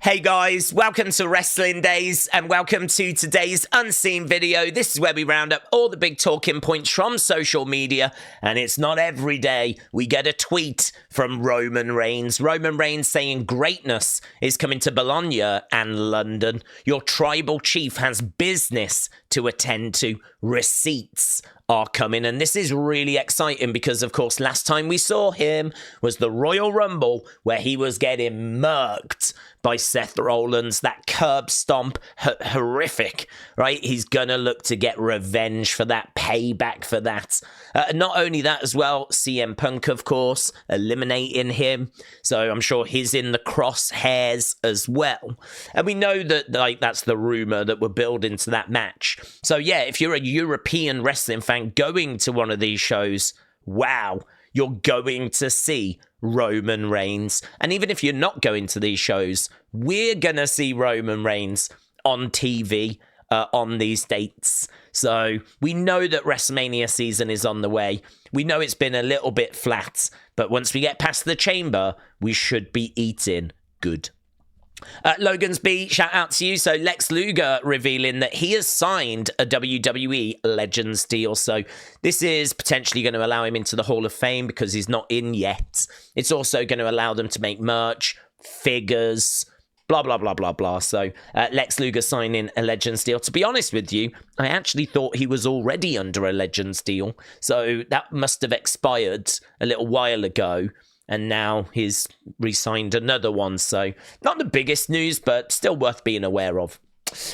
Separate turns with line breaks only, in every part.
Hey guys, welcome to Wrestling Days and welcome to today's unseen video. This is where we round up all the big talking points from social media, and it's not every day we get a tweet from Roman Reigns. Roman Reigns saying greatness is coming to Bologna and London. Your tribal chief has business to attend to. Receipts are coming, and this is really exciting because, of course, last time we saw him was the Royal Rumble where he was getting murked by Seth Rollins. That curb stomp, horrific, right? He's gonna look to get revenge for that, payback for that. Not only that as well, CM Punk, of course, eliminating him. So I'm sure he's in the crosshairs as well. And we know that that's the rumor that we're building to that match. So yeah, if you're a European wrestling fan going to one of these shows, wow, you're going to see Roman Reigns. And even if you're not going to these shows, we're going to see Roman Reigns on TV on these dates. So we know that WrestleMania season is on the way. We know it's been a little bit flat, but once we get past the chamber, we should be eating good. Logan's B, shout out to you. So Lex Lugar revealing that he has signed a WWE Legends deal. So this is potentially going to allow him into the Hall of Fame because he's not in yet. It's also going to allow them to make merch, figures, blah, blah, blah, blah, blah. So Lex Lugar signing a Legends deal. To be honest with you, I actually thought he was already under a Legends deal. So that must have expired a little while ago. And now he's re-signed another one. So not the biggest news, but still worth being aware of.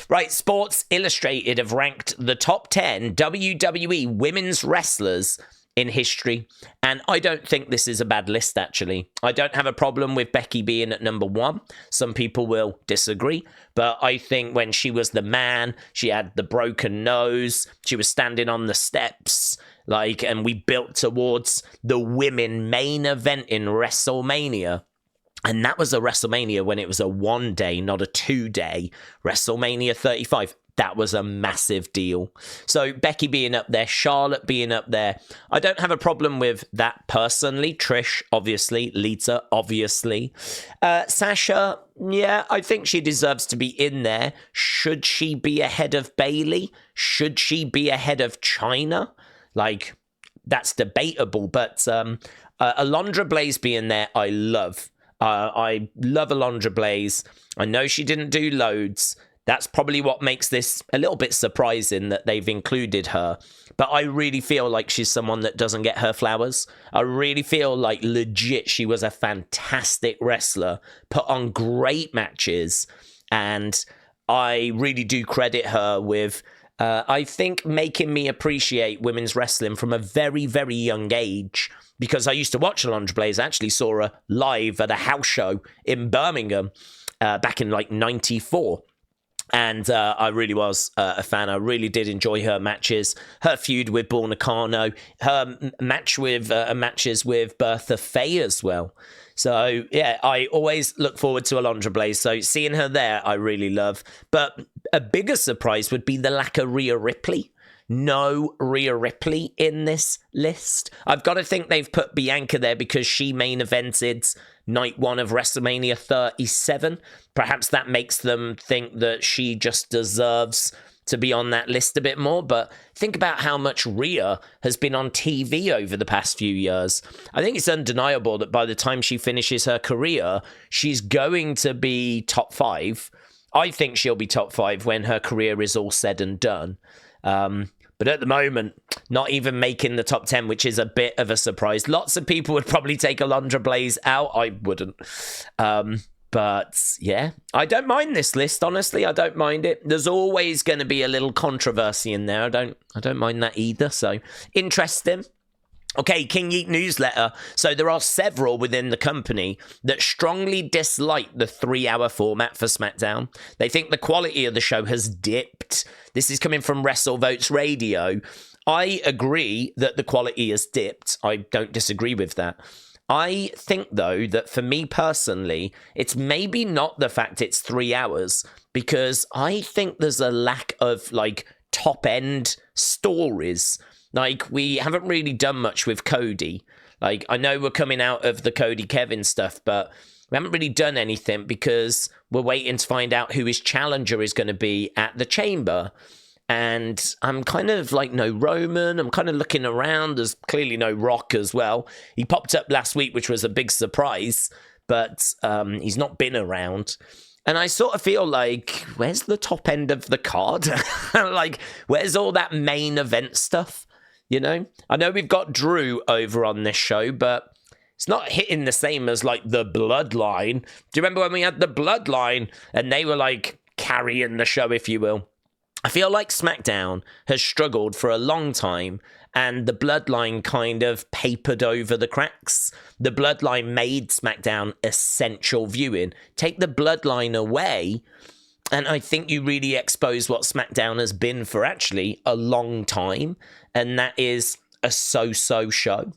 Right, Sports Illustrated have ranked the top 10 WWE women's wrestlers in history. And I don't think this is a bad list, actually. I don't have a problem with Becky being at number 1. Some people will disagree. But I think when she was the man, she had the broken nose, she was standing on the steps, and we built towards the women main event in WrestleMania. And that was a WrestleMania when it was a 1-day, not a 2-day. WrestleMania 35. That was a massive deal. So Becky being up there, Charlotte being up there. I don't have a problem with that personally. Trish, obviously. Lita, obviously. Sasha, yeah, I think she deserves to be in there. Should she be ahead of Bayley? Should she be ahead of Chyna? That's debatable. But Alundra Blaze being there, I love. I love Alundra Blaze. I know she didn't do loads. That's probably what makes this a little bit surprising that they've included her. But I really feel like she's someone that doesn't get her flowers. I really feel like legit she was a fantastic wrestler, put on great matches. And I really do credit her with, I think, making me appreciate women's wrestling from a very, very young age. Because I used to watch Alundra Blaze. I actually saw her live at a house show in Birmingham back in 94. And I really was a fan. I really did enjoy her matches, her feud with Bull Nakano, her matches with Bertha Faye as well. So, yeah, I always look forward to Alundra Blaze. So seeing her there, I really love. But a bigger surprise would be the lack of Rhea Ripley. No Rhea Ripley in this list. I've got to think they've put Bianca there because she main evented night 1 of WrestleMania 37. Perhaps that makes them think that she just deserves to be on that list a bit more. But think about how much Rhea has been on TV over the past few years. I think it's undeniable that by the time she finishes her career, she's going to be top 5. I think she'll be top 5 when her career is all said and done. But at the moment, not even making the top 10, which is a bit of a surprise. Lots of people would probably take Alundra Blaze out. I wouldn't. But yeah, I don't mind this list, honestly. I don't mind it. There's always going to be a little controversy in there. I don't mind that either. So interesting. Okay, King Yeet newsletter. So there are several within the company that strongly dislike the 3-hour format for SmackDown. They think the quality of the show has dipped. This is coming from WrestleVotes Radio. I agree that the quality has dipped. I don't disagree with that. I think, though, that for me personally, it's maybe not the fact it's 3 hours, because I think there's a lack of, top-end stories. We haven't really done much with Cody. I know we're coming out of the Cody Kevin stuff, but we haven't really done anything because we're waiting to find out who his challenger is going to be at the Chamber. And I'm kind of like, no Roman. I'm kind of looking around. There's clearly no Rock as well. He popped up last week, which was a big surprise, but he's not been around. And I sort of feel like, where's the top end of the card? Like, where's all that main event stuff? You know? I know we've got Drew over on this show, but it's not hitting the same as, like, the Bloodline. Do you remember when we had the Bloodline and they were, like, carrying the show, if you will? I feel like SmackDown has struggled for a long time, and the Bloodline kind of papered over the cracks. The Bloodline made SmackDown essential viewing. Take the Bloodline away, and I think you really expose what SmackDown has been for actually a long time, and that is a so-so show.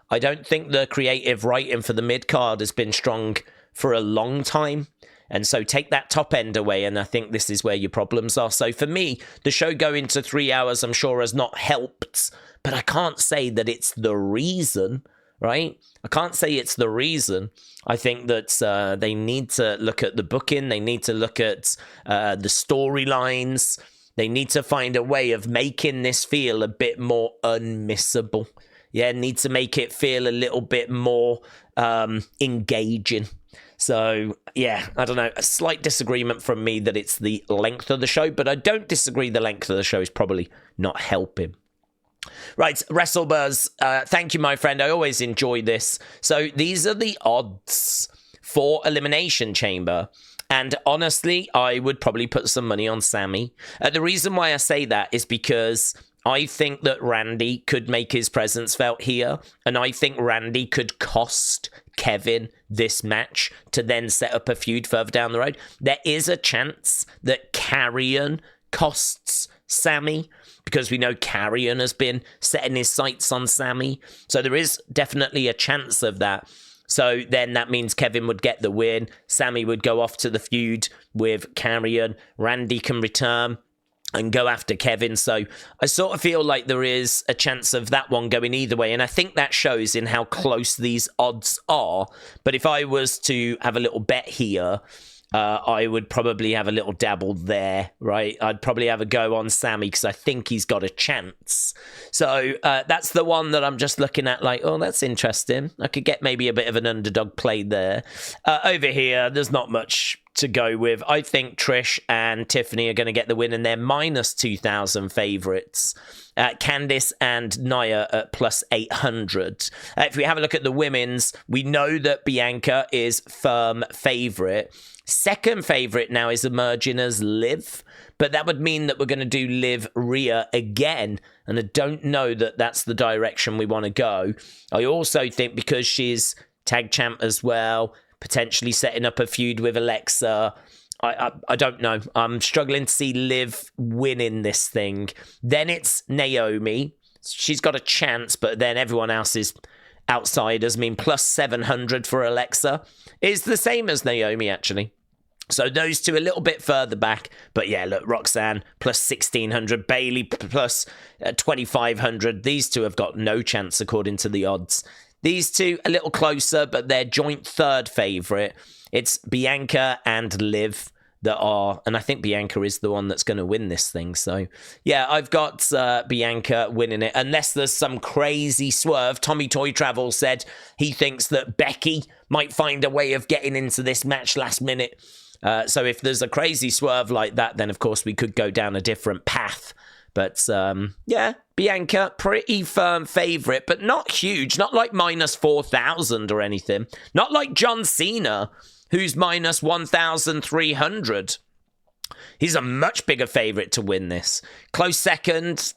I don't think the creative writing for the mid-card has been strong for a long time. And so take that top end away, and I think this is where your problems are. So for me, the show going to 3 hours, I'm sure, has not helped. But I can't say that it's the reason, right? I can't say it's the reason. I think that they need to look at the booking. They need to look at the storylines. They need to find a way of making this feel a bit more unmissable. Yeah, need to make it feel a little bit more engaging. So, yeah, I don't know, a slight disagreement from me that it's the length of the show, but I don't disagree the length of the show is probably not helping. Right, WrestleBuzz, thank you, my friend. I always enjoy this. So these are the odds for Elimination Chamber. And honestly, I would probably put some money on Sami. The reason why I say that is because I think that Randy could make his presence felt here, and I think Randy could cost Kevin this match to then set up a feud further down the road. There is a chance that Karrion costs Sami, because we know Karrion has been setting his sights on Sami, so there is definitely a chance of that. So then that means Kevin would get the win, Sami would go off to the feud with Karrion, Randy can return and go after Kevin. So I sort of feel like there is a chance of that one going either way. And I think that shows in how close these odds are. But if I was to have a little bet here, I would probably have a little dabble there, right? I'd probably have a go on Sami because I think he's got a chance. So that's the one that I'm just looking at like, oh, that's interesting. I could get maybe a bit of an underdog play there. Over here, there's not much to go with. I think Trish and Tiffany are going to get the win, and they're minus 2,000 favorites. Candice and Nia at plus 800. If we have a look at the women's, we know that Bianca is firm favorite. Second favorite now is emerging as Liv, but that would mean that we're going to do Liv Rhea again, and I don't know that that's the direction we want to go. I also think because she's tag champ as well, potentially setting up a feud with Alexa, I don't know. I'm struggling to see Liv winning this thing. Then it's Naomi. She's got a chance, but then everyone else is outsiders. I mean, plus 700 for Alexa is the same as Naomi, actually. So those two a little bit further back. But yeah, look, Roxanne plus 1,600, Bayley plus 2,500. These two have got no chance according to the odds. These two a little closer, but they're joint third favourite. It's Bianca and Liv that are, and I think Bianca is the one that's going to win this thing. So yeah, I've got Bianca winning it, unless there's some crazy swerve. Tommy Toy Travel said he thinks that Becky might find a way of getting into this match last minute. So if there's a crazy swerve like that, then of course we could go down a different path. But yeah, Bianca, pretty firm favourite, but not huge. Not like minus 4,000 or anything. Not like John Cena, who's minus 1,300. He's a much bigger favourite to win this. Close second,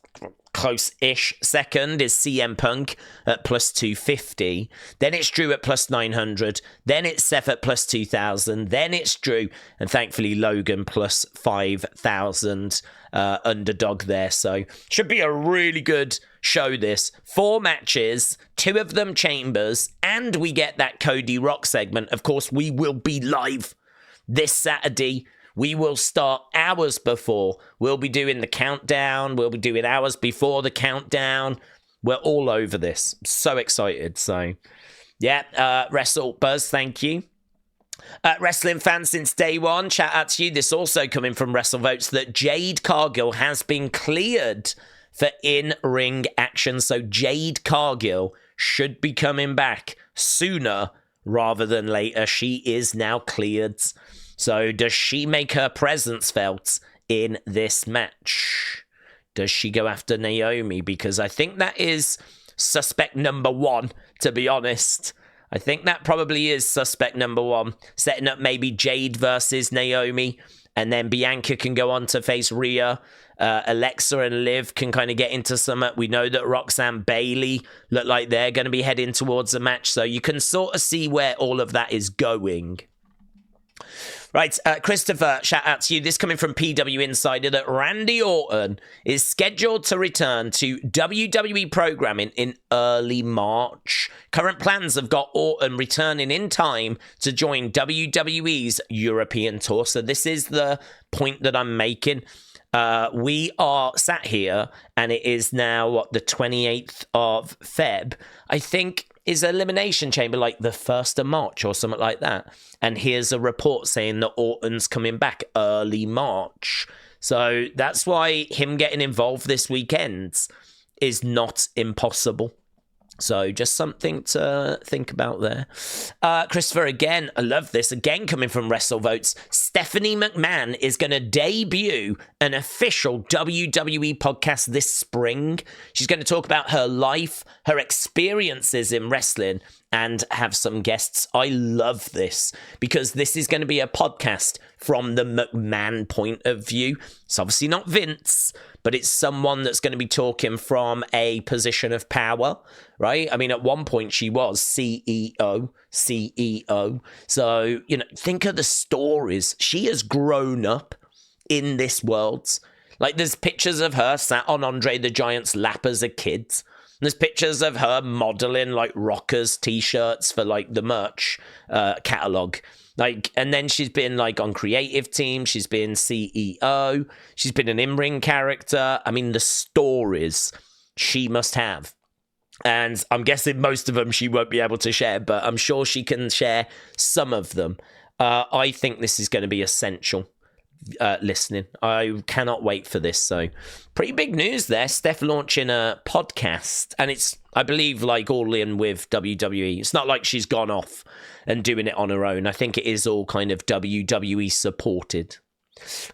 close-ish second is CM Punk at plus 250. Then it's Drew at plus 900. Then it's Seth at plus 2,000. Then it's Drew. And thankfully, Logan plus 5,000 underdog there. So should be a really good show this. 4 matches, 2 of them chambers, and we get that Cody Rock segment. Of course, we will be live this Saturday. We will start hours before. We'll be doing the countdown. We'll be doing hours before the countdown. We're all over this. So excited. So, yeah, WrestleBuzz, thank you. Wrestling fans since day one, shout out to you. This also coming from WrestleVotes that Jade Cargill has been cleared for in-ring action. So Jade Cargill should be coming back sooner rather than later. She is now cleared. So does she make her presence felt in this match? Does she go after Naomi? Because I think that is suspect number one, to be honest. I think that probably is suspect number one. Setting up maybe Jade versus Naomi, and then Bianca can go on to face Rhea. Alexa and Liv can kind of get into some. We know that Roxanne Bailey look like they're going to be heading towards a match, so you can sort of see where all of that is going. Right, Christopher, shout out to you. This coming from PW Insider that Randy Orton is scheduled to return to WWE programming in early March. Current plans have got Orton returning in time to join WWE's European tour. So this is the point that I'm making. We are sat here and it is now, the 28th of Feb. I think is Elimination Chamber like the 1st of March or something like that. And here's a report saying that Orton's coming back early March. So that's why him getting involved this weekend is not impossible. So just something to think about there. Christopher, again, I love this. Again, coming from WrestleVotes, Stephanie McMahon is going to debut an official WWE podcast this spring. She's going to talk about her life, her experiences in wrestling, and have some guests. I love this because this is going to be a podcast from the McMahon point of view. It's obviously not Vince, but it's someone that's going to be talking from a position of power, right? I mean, at one point she was CEO. So, think of the stories. She has grown up in this world. Like, there's pictures of her sat on Andre the Giant's lap as a kid. There's pictures of her modeling like rockers t-shirts for like the merch catalog. Like, and then she's been like on creative team. She's been CEO. She's been an in-ring character. I mean, the stories she must have. And I'm guessing most of them she won't be able to share, but I'm sure she can share some of them. I think this is going to be essential. Listening. I cannot wait for this. So pretty big news there. Steph launching a podcast, and it's, I believe, like all in with WWE. It's not like she's gone off and doing it on her own. I think it is all kind of WWE supported.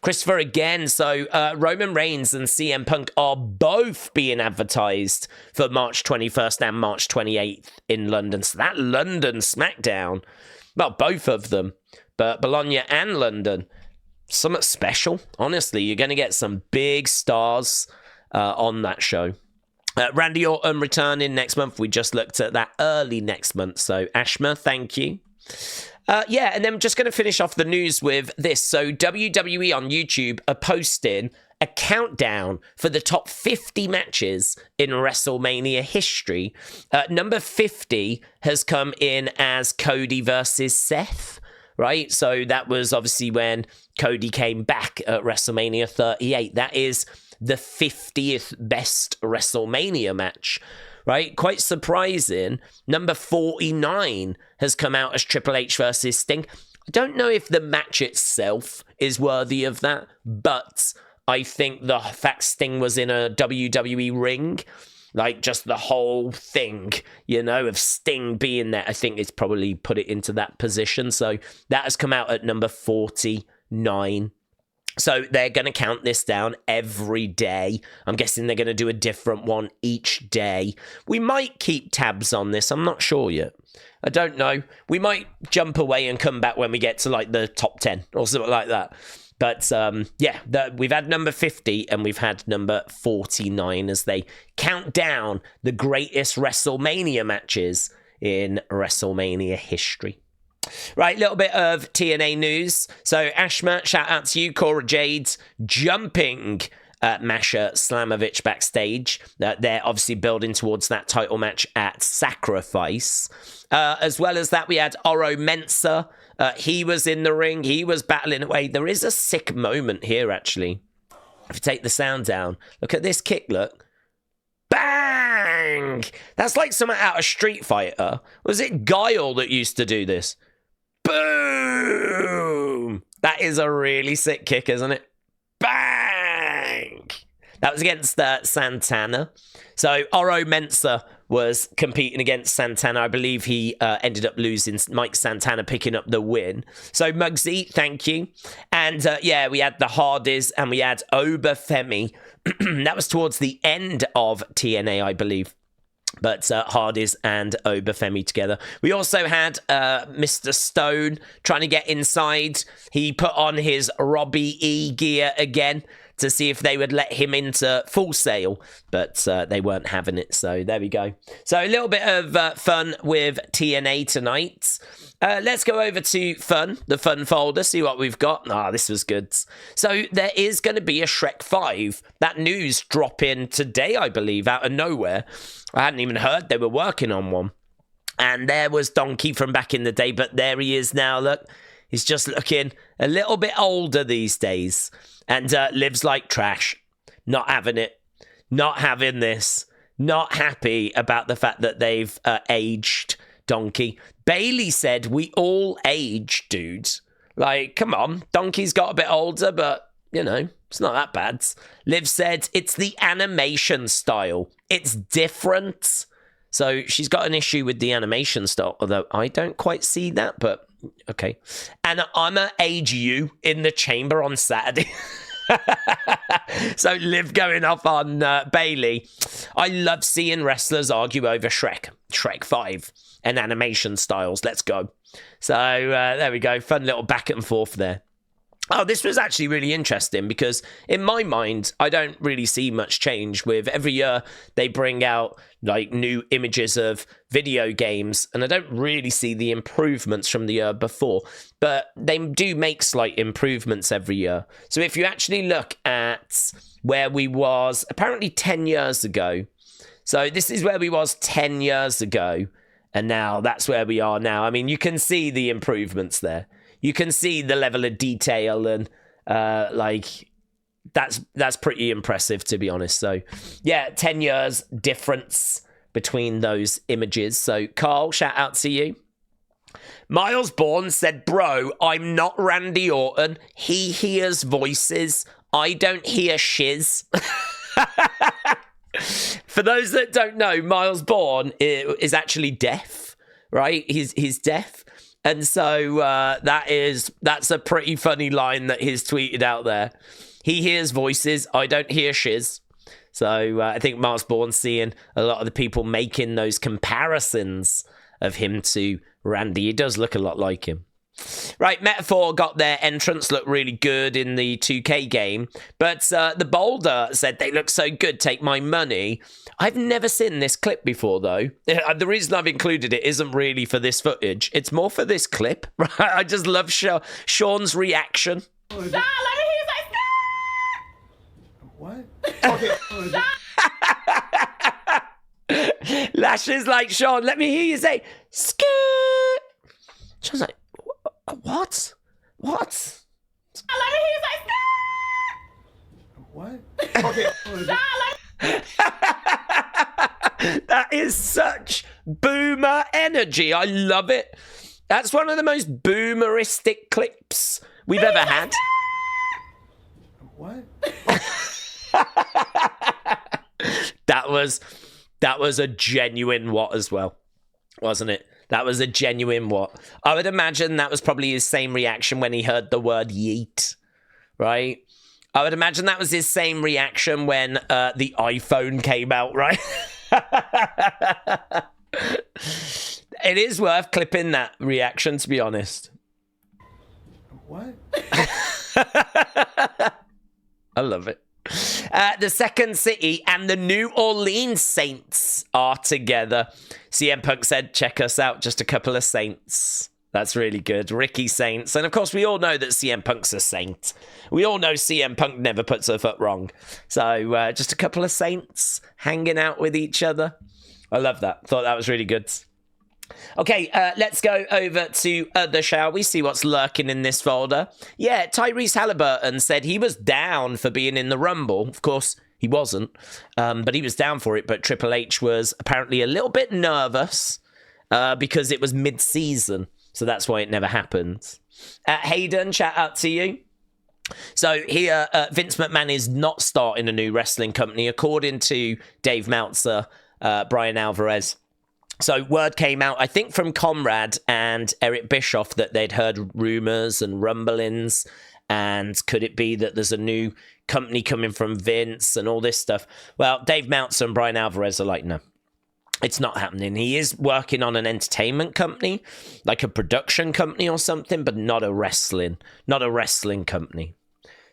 Christopher again. So Roman Reigns and CM Punk are both being advertised for March 21st and March 28th in London. So that London Smackdown, well, both of them, but Bologna and London, something special. Honestly, you're going to get some big stars on that show. Randy Orton returning next month. We just looked at that early next month. So Ashma, thank you. And then I'm just going to finish off the news with this. So WWE on YouTube are posting a countdown for the top 50 matches in WrestleMania history. Number 50 has come in as Cody versus Seth. Right, so that was obviously when Cody came back at WrestleMania 38. That is the 50th best WrestleMania match, right? Quite surprising. Number 49 has come out as Triple H versus Sting. I don't know if the match itself is worthy of that, but I think the fact Sting was in a WWE ring, like just the whole thing, of Sting being there, I think it's probably put it into that position. So that has come out at number 49. So they're going to count this down every day. I'm guessing they're going to do a different one each day. We might keep tabs on this. I'm not sure yet. I don't know. We might jump away and come back when we get to like the top 10 or something like that. But we've had number 50 and we've had number 49 as they count down the greatest WrestleMania matches in WrestleMania history. Right, little bit of TNA news. So Ashma, shout out to you. Cora Jade's jumping Masha Slamovich backstage. They're obviously building towards that title match at Sacrifice. As well as that, we had Oro Mensah. He was in the ring. He was battling away. There is a sick moment here, actually. If you take the sound down, look at this kick, look. Bang! That's like something out of Street Fighter. Was it Guile that used to do this? Boom! Boom! That is a really sick kick, isn't it? Bang! That was against Santana. So Oro Mensah was competing against Santana. I believe he ended up losing. Mike Santana picking up the win. So Muggsy, thank you. And yeah, we had the Hardys and we had Oba Femi. That was towards the end of TNA, I believe. But Hardys and Oba Femi together. We also had Mr. Stone trying to get inside. He put on his Robbie E gear again to see if they would let him into Full Sail, but they weren't having it, so there we go. So a little bit of fun with TNA tonight. Let's go over to the fun folder, see what we've got. This was good. So there is going to be a Shrek 5. That news dropping today, I believe, out of nowhere. I hadn't even heard they were working on one. And there was Donkey from back in the day, but there he is now, look. He's just looking a little bit older these days. And lives like trash. Not having it. Not having this. Not happy about the fact that they've aged Donkey. Bailey said, we all age, dudes. Like, come on. Donkey's got a bit older, but, you know, it's not that bad. Liv said, it's the animation style. It's different. So she's got an issue with the animation style, although I don't quite see that, but okay. And I'm going to age you in the chamber on Saturday. So Liv going off on Bailey. I love seeing wrestlers argue over Shrek 5 and animation styles. Let's go. So there we go. Fun little back and forth there. Oh, this was actually really interesting because in my mind, I don't really see much change with every year they bring out like new images of video games and I don't really see the improvements from the year before, but they do make slight improvements every year. So if you actually look at where we was apparently 10 years ago, so this is where we was 10 years ago and now that's where we are now. I mean, you can see the improvements there. You can see the level of detail and like that's pretty impressive, to be honest. So yeah, 10 years difference between those images. So Carl, shout out to you. Myles Borne said, bro, I'm not Randy Orton. He hears voices. I don't hear shiz. For those that don't know, Myles Borne is actually deaf, right? He's deaf. And so that's a pretty funny line that he's tweeted out there. He hears voices. I don't hear shiz. So I think Myles Borne seeing a lot of the people making those comparisons of him to Randy. He does look a lot like him. Right, Metaphor got their entrance look really good in the 2K game, but the Boulder said they look so good, take my money. I've never seen this clip before, though. The reason I've included it isn't really for this footage. It's more for this clip. Right? I just love Sean's reaction.
Stop, let me hear you say stop! What? Okay.
Lash is like, Sean, let me hear you say, skirt. Sean's like, what? What?
Let me hear you say stop!
What? Okay.
That is such boomer energy. I love it. That's one of the most boomeristic clips we've ever had.
What?
That was a genuine what as well, wasn't it? That was a genuine what. I would imagine that was probably his same reaction when he heard the word yeet, right? I would imagine that was his same reaction when the iPhone came out, right? It is worth clipping that reaction, to be honest.
What?
I love it. The Second City and the New Orleans Saints are together. CM Punk said, check us out, just a couple of Saints. That's really good. Ricky Saints. And of course, we all know that CM Punk's a Saint. We all know CM Punk never puts a foot wrong. So just a couple of Saints hanging out with each other. I love that. Thought that was really good. Okay, let's go over to other, shall we? See what's lurking in this folder. Yeah, Tyrese Haliburton said he was down for being in the Rumble. Of course, he wasn't, but he was down for it. But Triple H was apparently a little bit nervous because it was mid-season. So that's why it never happened. Hayden, shout out to you. So here, Vince McMahon is not starting a new wrestling company, according to Dave Meltzer, Brian Alvarez. So word came out, I think, from Conrad and Eric Bischoff that they'd heard rumors and rumblings. And could it be that there's a new company coming from Vince and all this stuff? Well, Dave Meltzer and Brian Alvarez are like, no, it's not happening. He is working on an entertainment company, like a production company or something, but not a wrestling company.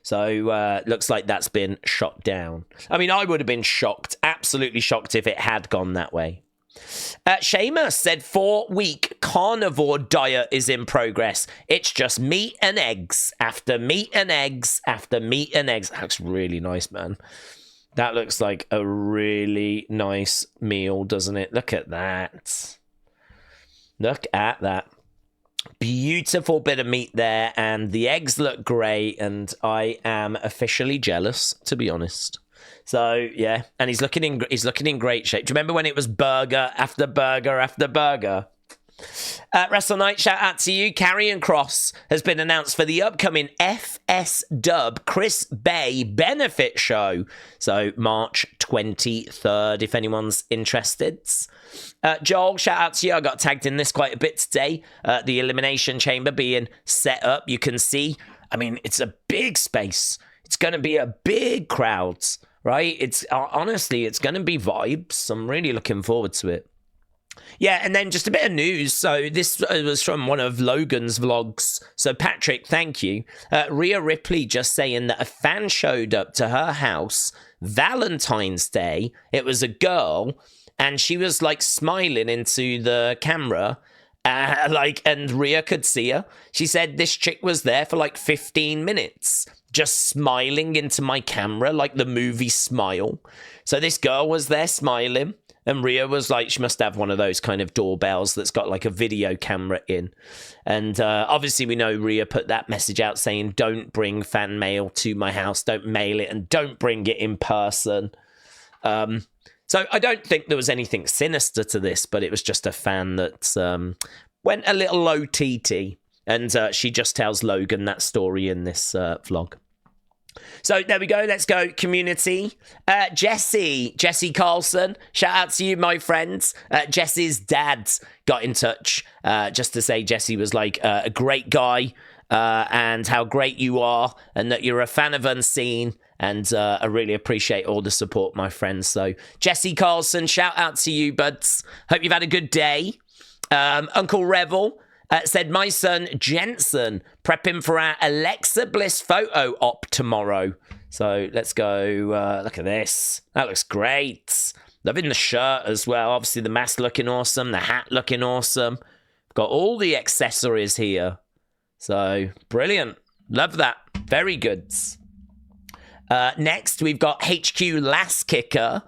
So looks like that's been shot down. I mean, I would have been shocked, absolutely shocked, if it had gone that way. Sheamus said 4-week carnivore diet is in progress. It's just meat and eggs after meat and eggs after meat and eggs. That looks really nice, man. That looks like a really nice meal, doesn't it? Look at that. Look at that. Beautiful bit of meat there, and the eggs look great, and I am officially jealous, to be honest. So yeah, and he's looking in great shape. Do you remember when it was burger after burger after burger? Wrestle Night, shout out to you. Karrion Kross has been announced for the upcoming FS Dub Chris Bay benefit show. So March 23rd, if anyone's interested. Joel, shout out to you. I got tagged in this quite a bit today. The Elimination Chamber being set up. You can see, I mean, it's a big space. It's going to be a big crowd, right? It's honestly, it's going to be vibes. I'm really looking forward to it. Yeah, and then just a bit of news. So this was from one of Logan's vlogs. So Patrick, thank you. Rhea Ripley just saying that a fan showed up to her house Valentine's Day. It was a girl, and she was like smiling into the camera, and Rhea could see her. She said this chick was there for like 15 minutes, just smiling into my camera, like the movie Smile. So this girl was there smiling. And Rhea was like, she must have one of those kind of doorbells that's got like a video camera in. And obviously we know Rhea put that message out saying, don't bring fan mail to my house, don't mail it, and don't bring it in person. So I don't think there was anything sinister to this, but it was just a fan that went a little low TT. And she just tells Logan that story in this vlog. So there we go. Let's go community. Jesse Carlson. Shout out to you, my friends. Jesse's dad got in touch just to say Jesse was like a great guy and how great you are and that you're a fan of Unseen. And I really appreciate all the support, my friends. So Jesse Carlson, shout out to you, buds. Hope you've had a good day. Uncle Revel. Said, my son Jensen prepping for our Alexa Bliss photo op tomorrow. So let's go. Look at this. That looks great. Loving the shirt as well. Obviously the mask looking awesome. The hat looking awesome. Got all the accessories here. So brilliant. Love that. Very good. Next, we've got HQ Last Kicker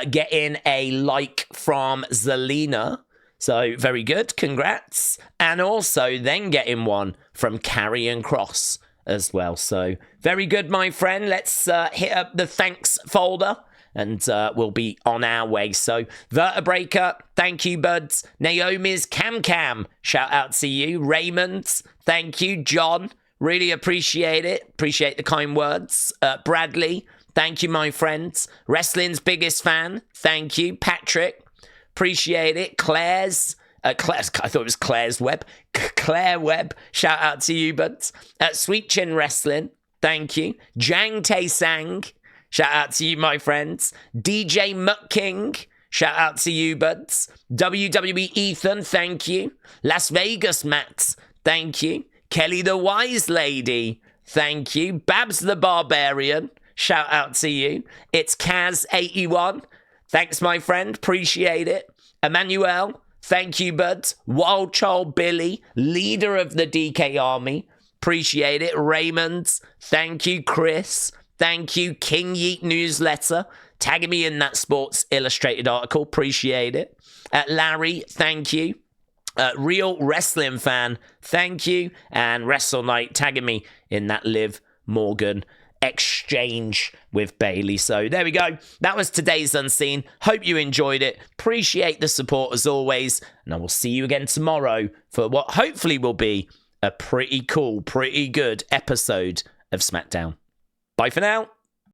getting a like from Zelina. So, very good. Congrats. And also then getting one from Karrion Kross as well. So, very good, my friend. Let's hit up the thanks folder and we'll be on our way. So, Vertebreaker, thank you, buds. Naomi's Cam, shout out to you. Raymond, thank you. John, really appreciate it. Appreciate the kind words. Bradley, thank you, my friends. Wrestling's biggest fan, thank you. Patrick, appreciate it. Claire's, I thought it was Claire's Web. Claire Webb, shout out to you, buds. Sweet Chin Wrestling, thank you. Jang Tae Sang, shout out to you, my friends. DJ Muck King, shout out to you, buds. WWE Ethan, thank you. Las Vegas Matt, thank you. Kelly the Wise Lady, thank you. Babs the Barbarian, shout out to you. It's Kaz81, thanks, my friend. Appreciate it. Emmanuel, thank you, buds. Wild Child Billy, leader of the DK Army. Appreciate it. Raymond, thank you. Chris, thank you. King Yeet Newsletter, tagging me in that Sports Illustrated article. Appreciate it. Larry, thank you. Real Wrestling Fan, thank you. And Wrestle Night, tagging me in that Liv Morgan exchange with Bailey. So there we go. That was today's Unseen. Hope you enjoyed it. Appreciate the support as always. And I will see you again tomorrow for what hopefully will be a pretty cool, pretty good episode of SmackDown. Bye for now.